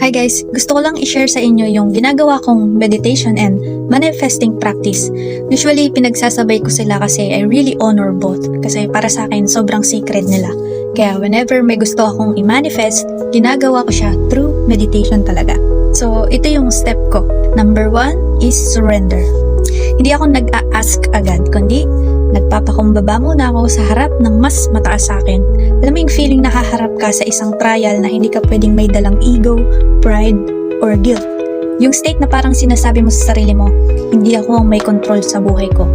Hi guys, gusto ko lang i-share sa inyo yung ginagawa kong meditation and manifesting practice. Usually, pinagsasabay ko sila kasi I really honor both. Kasi para sa akin, sobrang sacred nila. Kaya whenever may gusto akong i-manifest, ginagawa ko siya through meditation talaga. So, ito yung step ko. Number 1 is surrender. Hindi ako nag-a-ask agad, kundi nagpapakumbaba muna ako sa harap ng mas mataas sa akin. Alam mo yung feeling na haharap ka sa isang trial na hindi ka pwedeng may dalang ego, pride, or guilt. Yung state na parang sinasabi mo sa sarili mo, hindi ako ang may control sa buhay ko.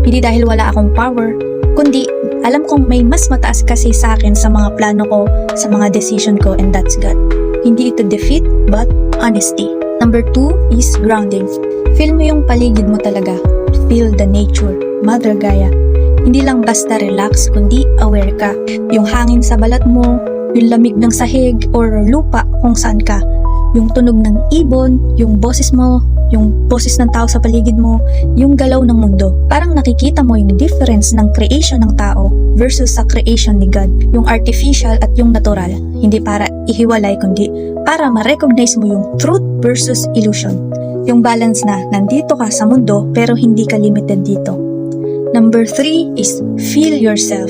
Hindi dahil wala akong power, kundi alam kong may mas mataas kasi sa akin sa mga plano ko, sa mga decision ko, and that's God. Hindi ito defeat, but honesty. Number 2 is grounding. Feel mo yung paligid mo talaga. Feel the nature. Mother Gaia. Hindi lang basta relax, kundi aware ka. Yung hangin sa balat mo, yung lamig ng sahig or lupa kung saan ka. Yung tunog ng ibon, yung boses mo, yung boses ng tao sa paligid mo, yung galaw ng mundo. Parang nakikita mo yung difference ng creation ng tao versus sa creation ni God. Yung artificial at yung natural. Hindi para ihiwalay, kundi para ma-recognize mo yung truth versus illusion. Yung balance na nandito ka sa mundo pero hindi ka limited dito. Number 3 is feel yourself.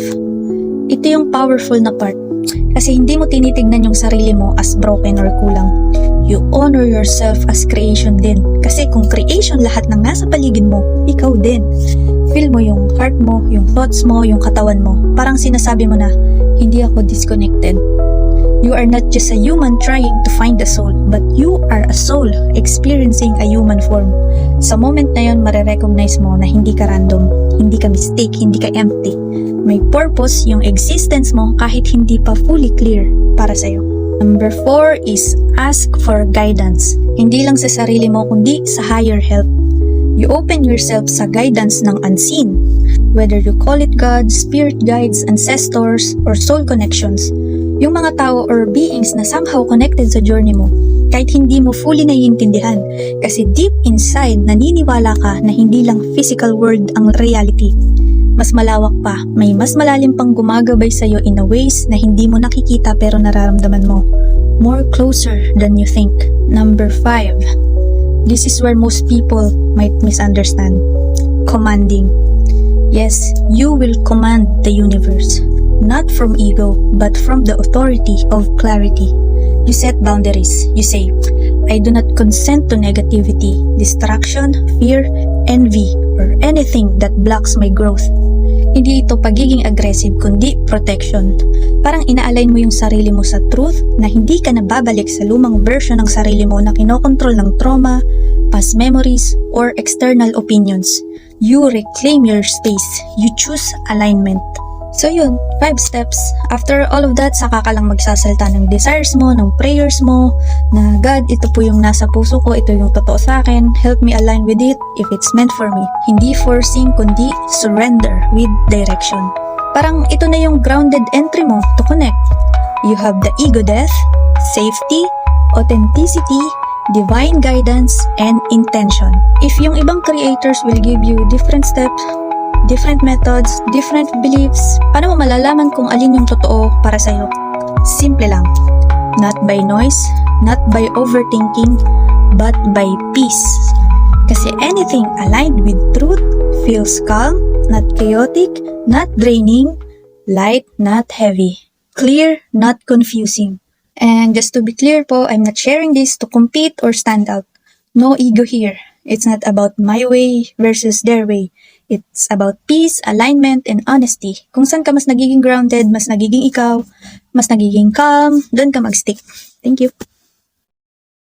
Ito yung powerful na part. Kasi hindi mo tinitignan yung sarili mo as broken or kulang. You honor yourself as creation din. Kasi kung creation lahat ng nasa paligid mo, ikaw din. Feel mo yung heart mo, yung thoughts mo, yung katawan mo. Parang sinasabi mo na, hindi ako disconnected. You are not just a human trying to find a soul, but you are a soul experiencing a human form. Sa moment na yun, marirecognize mo na hindi ka random, hindi ka mistake, hindi ka empty. May purpose yung existence mo kahit hindi pa fully clear para sa'yo. Number 4 is ask for guidance. Hindi lang sa sarili mo, kundi sa higher help. You open yourself sa guidance ng unseen. Whether you call it God, spirit guides, ancestors, or soul connections. Yung mga tao or beings na somehow connected sa journey mo, kahit hindi mo fully naiintindihan, kasi deep inside naniniwala ka na hindi lang physical world ang reality. Mas malawak pa, may mas malalim pang gumagabay sa'yo in a ways na hindi mo nakikita pero nararamdaman mo. More closer than you think. Number 5. This is where most people might misunderstand. Commanding. Yes, you will command the universe. Not from ego, but from the authority of clarity. You set boundaries. You say, I do not consent to negativity, distraction, fear, envy, or anything that blocks my growth. Hindi ito pagiging aggressive, kundi protection. Parang ina-align mo yung sarili mo sa truth na hindi ka nababalik sa lumang version ng sarili mo na kinokontrol ng trauma, past memories, or external opinions. You reclaim your space. You choose alignment. So yun, 5 steps. After all of that, saka ka lang magsasalta ng desires mo, ng prayers mo, na God, ito po yung nasa puso ko, ito yung totoo sa akin, help me align with it if it's meant for me. Hindi forcing, kundi surrender with direction. Parang ito na yung grounded entry mo to connect. You have the ego death, safety, authenticity, divine guidance, and intention. If yung ibang creators will give you different steps, different methods, different beliefs, paano mo malalaman kung alin yung totoo para sa'yo? Simple lang. Not by noise, not by overthinking, but by peace. Kasi anything aligned with truth feels calm, not chaotic, not draining, light, not heavy, clear, not confusing. And just to be clear po, I'm not sharing this to compete or stand out. No ego here. It's not about my way versus their way. It's about peace, alignment, and honesty. Kung saan ka mas nagiging grounded, mas nagiging ikaw, mas nagiging calm, doon ka mag-stick. Thank you.